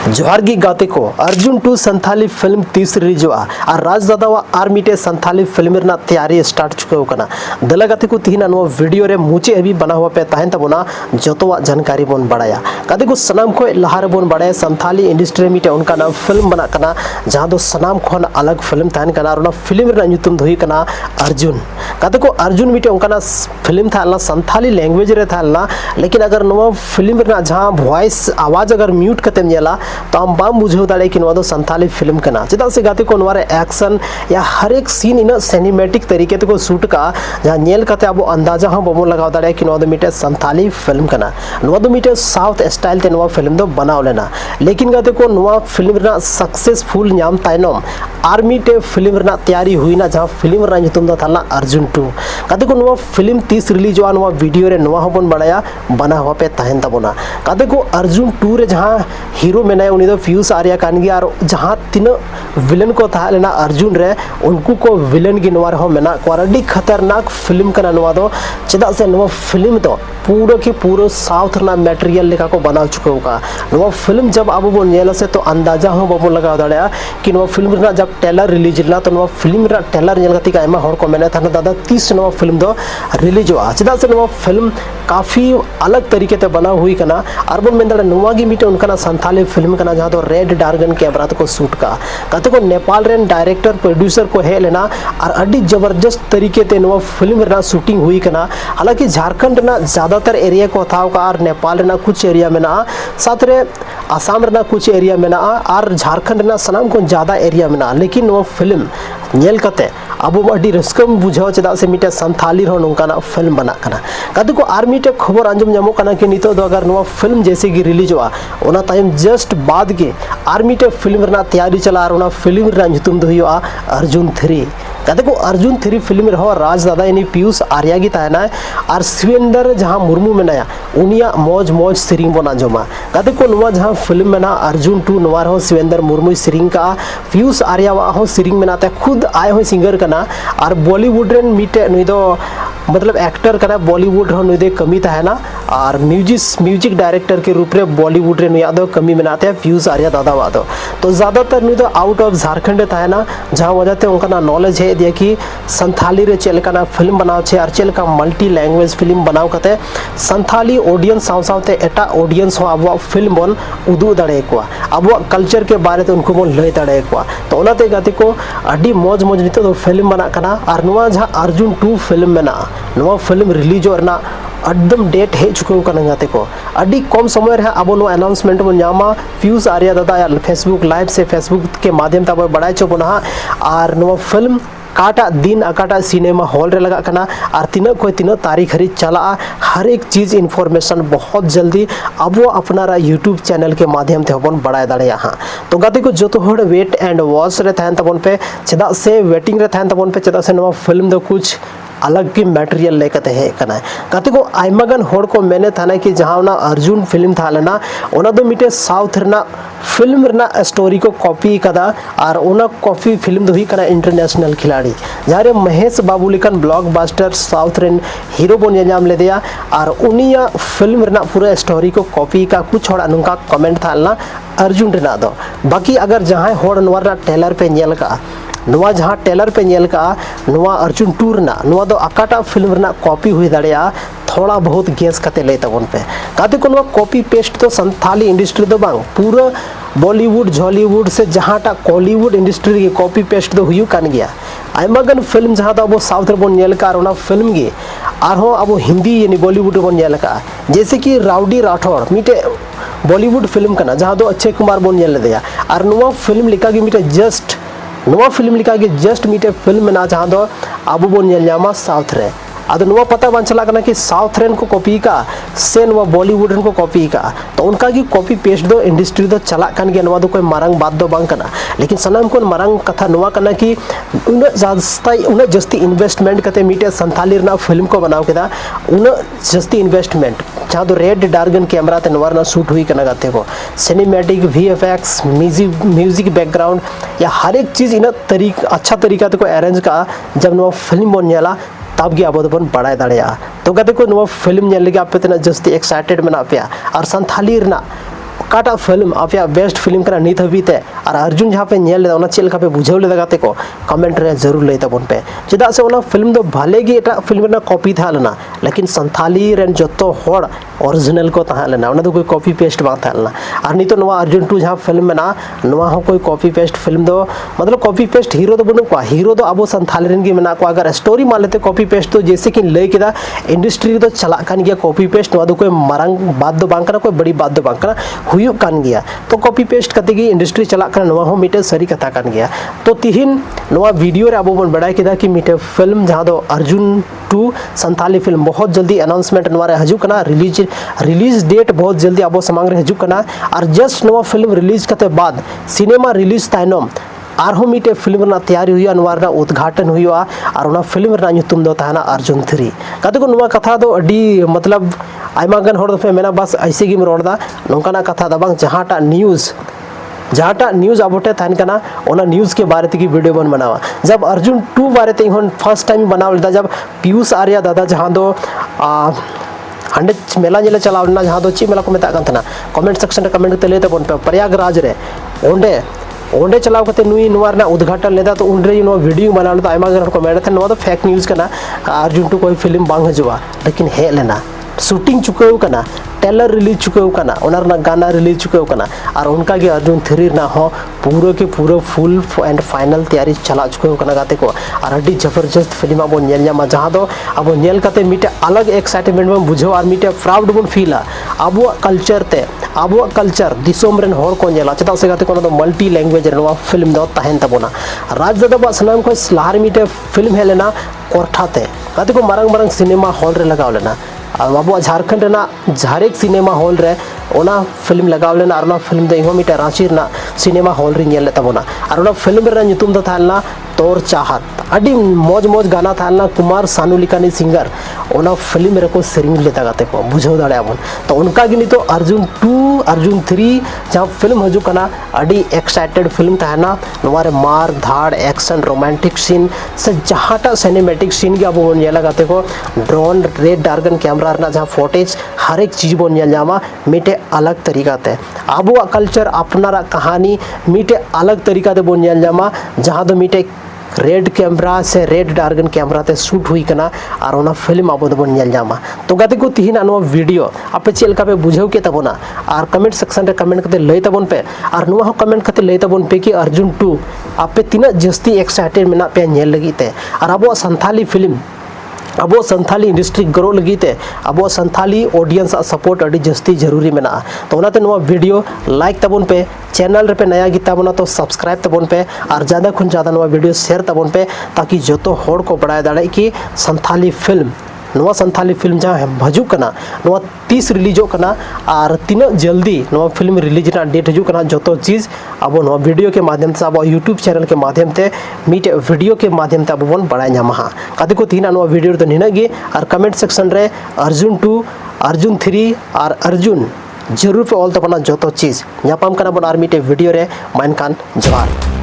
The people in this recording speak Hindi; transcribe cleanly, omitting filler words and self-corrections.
जोहारगी गाते को अर्जुन 2 संथाली फिल्म 30 रिलीजवा और राज दादा और मिटे संथाली फिल्म रना तैयारी स्टार्ट चुके कना दला गाते को तीन नो वीडियो रे मुचे अभी बना हुआ पे तहन तबना जतवा जानकारी बन बड़ाया गाते को सनाम को लहार बन बड़ाया संथाली इंडस्ट्री मिटे उनका नाम फिल्म बना कना जहां दो सनाम खन अलग फिल्म तहन कना और फिल्म रना ᱧᱩᱛᱩᱢ ᱫᱚ ᱦᱩᱭ ᱠᱟᱱᱟ अर्जुन गाते को अर्जुन मिटे उनका फिल्म था संथाली लैंग्वेज रे था लेकिन अगर नो फिल्म रना जहां वॉइस आवाज अगर म्यूट कते नेला तो हम बाम बुझे दाड़े कि नवा दो संथाली फिल्म कना चेदा से गाते को नवा रे एक्शन या हर एक सीन इन सिनेमैटिक तरीके ते को शूट का जहां नेल कते अब अंदाजा हम बमो लगाव दाड़े कि नवा दो मिटे संथाली फिल्म कना नवा दो मिटे साउथ स्टाइल ते नवा फिल्म दो बनाव लेना लेकिन गाते को नवा फिल्म रना सक्सेसफुल नाम ताइनम आर्मी टे फिल्म रना तैयारी हुईना जहां फिल्म रना ᱧᱩᱛᱩᱢ दो थाला अर्जुन 2 गाते को नवा फिल्म 30 रिलीज हुआ नवा वीडियो रे नवा होबन बड़ाया बना हुआ पे तहन तबना गाते को अर्जुन 2 रे जहां हीरो मेना उनी दो फ्यूज आर्या कान गया और जहां तीन विलन को था लेना अर्जुन रे उनको को विलन की नवा हो मेना क्वारडी खतरनाक फिल्म कना नवा दो चेदा से नवा फिल्म दो पूरा के पूरा साउथ ना मटेरियल लेका को बना चुके होगा नवा फिल्म जब अब वो नेला से तो अंदाजा हो बबो लगा दाड़ा कि नवा फिल्म रा जब ट्रेलर रिलीज ला तो नवा फिल्म रा ट्रेलर नेल गति का एमा हर को मेना था दादा 30 नवा फिल्म दो रिलीज हुआ चेदा से नवा फिल्म काफी अलग तरीके ते बना हुई कना अर्बन में दाड़ा नवा की मीटे उनका संथाली फिल्म कना जहां तो रेड डार्गन कैमरा को शूट का कहते को नेपाल रेन डायरेक्टर प्रोड्यूसर को है लेना और अड्डी जबरदस्त तरीके ते नवा फिल्म रा शूटिंग हुई कना हालांकि झारखंड ना ज्यादातर एरिया को था और नेपाल रेना कुछ एरिया में ना साथ रे आसाम रेना कुछ एरिया में ना और झारखंड ना सनाम को ज्यादा एरिया में ना लेकिन वो फिल्म नेल कते अब अड्डी रस्कम बुझाव चेदा से मिटे संथाली रो नोंकाना फिल्म बना कना कहते को आर मिटे खबर अंजम ᱧᱟᱢᱚᱜ कना कि नितो दो अगर नवा फिल्म जैसे कि रिलीज हुआ ओना टाइम जस्ट बाद के आर मिटे फिल्म रना तैयारी चला और फिल्म रना ᱧᱩᱛᱩᱢ दो हुआ अर्जुन 3 कहते को अर्जुन 3 फिल्म रहो राज दादा यानी पीयूष आर्या की तायना और शिवेंद्र जहां मुर्मू में नया उनिया मौज मौज सिरिंग बना जमा कहते को नवा जहां फिल्म में ना अर्जुन 2 नवा रहो शिवेंद्र मुर्मू सिरिंग का पीयूष आर्या वा हो सिरिंग में नाते खुद आए हो सिंगर कना और बॉलीवुड रेन मीटे नुई दो मतलब एक्टर कना बॉलीवुड रो नुई दे कमी ताहना और म्यूजिक डायरेक्टर के रूप रे बॉलीवुड रे नुई दो कमी में नाते पीयूष आर्या दादा वा दो तो ज्यादातर नुई दो आउट ऑफ झारखंड ताहना जहां वजह ते उनका नॉलेज है दिया कि संथाली रे चेलका ना फिल्म बनाव छे और चेलका मल्टी लैंग्वेज फिल्म बनाव कते संथाली ऑडियंस साव सावते एटा ऑडियंस हो अब फिल्म बन उदू दाड़े को अब कल्चर के बारे ते उनको बन लय दाड़े को तो ओनाते गाते को अड्डी मौज मौज नितो दो फिल्म बना कना और नवा जहां अर्जुन 2 फिल्म में ना नवा फिल्म रिलीज होना एकदम डेट हे चुके गाते को अड्डी कम समय रहा अब नो अनाउंसमेंट बन नामा पीयूष आर्या दादा या फेसबुक लाइव से फेसबुक के माध्यम तब बड़ाई चो बना और नवा फिल्म काटा दिन अकाटा सिनेमा हॉल रे लगा कना और तीना कोई तीना तारीख हरी चला हर एक चीज इन्फॉर्मेशन बहुत जल्दी अब वो अपना यूट्यूब चैनल के माध्यम ते हबन बड़ाई दाड़े यहाँ तो गाते को जो तो वेट एंड वॉच रे थान तबन पे चेदा से वेटिंग रे थान तबन पे चेदा से नवा फिल्म दो कुछ अलग की मटेरियल लेकर है कना कहते को आइमागन होड़ को मैंने थाना कि जहां ना अर्जुन फिल्म था लेना ओना दो मिटे साउथ रना फिल्म रना स्टोरी को कॉपी कदा और ओना कॉपी फिल्म दो ही कना इंटरनेशनल खिलाड़ी जहां रे महेश बाबू लिकन ब्लॉकबस्टर साउथ रेन हीरो बन नाम ले दिया और उनिया फिल्म रना पूरा स्टोरी को कॉपी का कुछ होड़ा नुका कमेंट था लेना अर्जुन रना दो बाकी अगर जहां होड़ नवा ट्रेलर पे नेल का नवा जहां ट्रेलर पे नेल का नवा अर्जुन 2 रना नवा दो अकाटा फिल्म रना कॉपी हुई दाड़िया थोड़ा बहुत गैस कते ले तबन पे कहते को नवा कॉपी पेस्ट तो संथाली इंडस्ट्री दो बांग पूरा बॉलीवुड हॉलीवुड से जहांटा कॉलीवुड इंडस्ट्री की कॉपी पेस्ट दो हुई कान गया आइमागन फिल्म जहां तो अब साउथ रे बन नेल का और फिल्म गे आरो अब हिंदी यानी बॉलीवुड बन नेल का जैसे कि राउडी राठौड़ मिटे बॉलीवुड फिल्म कना जहां दो अक्षय कुमार बन नेल दिया और नवा फिल्म लिखा कि मिटे जस्ट नवा फिल्म लिखा कि जस्ट मिटे फिल्म में ना जहां दो अब बन नेल जामा साउथ रे अद नवा पता बन चला करना कि साउथ रेन को कॉपी का से नवा बॉलीवुड रेन को कॉपी का तो उनका की कॉपी पेस्ट दो इंडस्ट्री दो चला कान गया नवा दो कोई मारंग बात दो बांग कना लेकिन सनाम को मारंग कथा नवा कना कि उन जस्ती इन्वेस्टमेंट कते मिटे संथाली रना फिल्म को बनाव केदा उन जस्ती इन्वेस्टमेंट जहां दो रेड डार्गन कैमरा ते नवा ना शूट हुई कना गाते को सिनेमैटिक वीएफएक्स म्यूजिक बैकग्राउंड या हर एक चीज इन अच्छा तरीका ते को अरेंज का जब नवा फिल्म बन नेला तब गे अब बन बड़ाई दाड़िया तो गाते को नवा फिल्म नेल लगे आप तना जस्ती एक्साइटेड मेना पे और संथाली रना अकाटा फिल्म आपे बेस्ट फिल्म कना नित हबीते और अर्जुन जहाँ पे नेल लेदा चेल पे बुझाव लेदा गाते को कमेंट रे जरूर लई तबन पे चेदा से ओना फिल्म दो भले गी एटा फिल्म ना कॉपी था लेना लेकिन संथाली रेन जतो होड़ ओरिजिनल को तहा लेना ओना तो कोई कॉपी पेस्ट बांग था लेना और नितो नवा अर्जुन 2 जहाँ फिल्म में ना नवा हो कोई कॉपी पेस्ट फिल्म दो मतलब कॉपी पेस्ट हीरो दो बनु को हीरो दो अब संथाली रेन की मेना को अगर स्टोरी मान लेते कॉपी पेस्ट तो जैसे कि लई केदा इंडस्ट्री तो चला कान गया कॉपी पेस्ट नवा दो कोई मारंग बात दो बांग कना कोई बड़ी बात दो बांग कना हुयु कान गया तो कॉपी पेस्ट कते की इंडस्ट्री चला कना नवा हो मिटे सरी कथा कान गया तो तिहिन नवा वीडियो रे अब बन बड़ाई केदा कि मिटे फिल्म जहाँ दो अर्जुन 2 संथाली फिल्म बहुत जल्दी अनाउंसमेंट नवा रे हजू कना रिलीज डेट बहुत जल्दी अब समांग रे हजू कना और जस्ट नवा फिल्म रिलीज कते बाद सिनेमा रिलीज तायनम आरहो मिटे फिल्म ना तैयारी हुआ नवा रे उद्घाटन हुआ और उना फिल्म रे नुतुम दो ताना अर्जुन 3 कते को नवा कथा दो अडी मतलब आयमा गन होड़ दो मेना बस ऐसे गिम रोड़दा नोंकाना कथा दा बांग जहाटा न्यूज़ अबोटे थान कना ओना न्यूज़ के बारे की वीडियो बन बनावा जब अर्जुन 2 बारे ते इहन फर्स्ट टाइम बनाव लेदा जब पीयूष आर्या दादा जहां दो हंडे मेला जेले चलाव ना जहां दो ची मेला को मेता कान थना कमेंट सेक्शन रे कमेंट ते लेते बन पे प्रयागराज रे ओंडे चलाव कते नुई नवार ना उद्घाटन लेदा तो उनरे नो वीडियो बनाव तो आयमा गन को मेडे थे नो तो फेक न्यूज़ कना अर्जुन 2 कोई फिल्म बांग हजुआ लेकिन हे लेना शूटिंग चुकाव कना टेलर रिलीज चुकाव कना ओनर ना गाना रिलीज चुकाव कना और उनका के अर्जुन 3 ना हो पूरा के पूरा फुल एंड फाइनल तैयारी चला चुकाव कना गाते को और अडी जबरदस्त फिल्म अब नेल न्यामा जहां दो अब नेल कते मिटे अलग एक्साइटमेंट में बुझो और मिटे प्राउड बन फील अब कल्चर दिसोम रेन होड़ को नेला चता से गाते को मल्टी लैंग्वेज रे फिल्म दो तहन तबोना राज दादा बा सनाम को स्लार मिटे फिल्म हेलेना कोरठाते गाते को मारंग सिनेमा हॉल रे लगाव लेना और अब झारखंड ना झारेक सिनेमा हॉल रे ओना फिल्म लगाव लेना और फिल्म दो इहो मिटे रांची ना सिनेमा हॉल रे नेल तबोना और फिल्म रे नुतुम दो थालना तोर चाहत अडी मौज गाना थालना कुमार सानू लिकानी सिंगर ओना फिल्म रे को सेरिंग लेता गाते को बुझो दाड़े आबन तो उनका गिनी तो अर्जुन 2 अर्जुन 3 जहां फिल्म हजू कना अडी एक्साइटेड फिल्म ताना नवारे मार धाड़ एक्शन रोमांटिक सीन से जहाटा सिनेमैटिक सीन के अब नेला गाते को ड्रोन रेड डार्गन कैमरा ना जहां फुटेज हर एक चीज बन जामा मिटे अलग तरीका ते आबो कल्चर अपनारा कहानी मिटे अलग तरीका ते बन जामा जहां दो मिटे रेड कैमरा से रेड डार्गन कैमरा ते शूट हुई कना और ओना फिल्म अब बन जामा तो गाते को तिहिन नो वीडियो आपे चेलका पे बुझाव के तबोना और कमेंट सेक्शन रे कमेंट कते लई तबन पे और नुवा हो कमेंट कते लई तबन पे कि अर्जुन 2 आपे तिना जस्ती एक्साइटेड मेना पे नेल लगी और अब संथाली फिल्म अब संथाली इंडस्ट्री ग्रो लगी ते अब संथाली ऑडियंस सपोर्ट अड़ी जस्ती जरूरी मेना तो ओनाते नवा वीडियो लाइक तबन पे चैनल रे पे नया गीता बना तो सब्सक्राइब तबन पे और ज़्यादा खुन ज़्यादा नवा वीडियो शेयर तबन पे ताकि जो होड़ को बढ़ाए दाड़े कि संथाली फिल्म जहाँ हजू कना 30 रिलीजो कना और तीना जल्दी फिल्म रिलीज ना डेट हजू कना जो चीज़ अब वीडियो के माध्यम से अब यूट्यूब चैनल के माध्यम से मिटे वीडियो के माध्यम से अब बन बड़ा नामा कते को तीना वीडियो तो निनागे और कमेंट सेक्शन रे अर्जुन 2 अर्जुन 3 और अर्जुन जरूर पे ऑल तबना जो चीज़ नापाम कना बन और मिटे वीडियो रे मान कान जवार।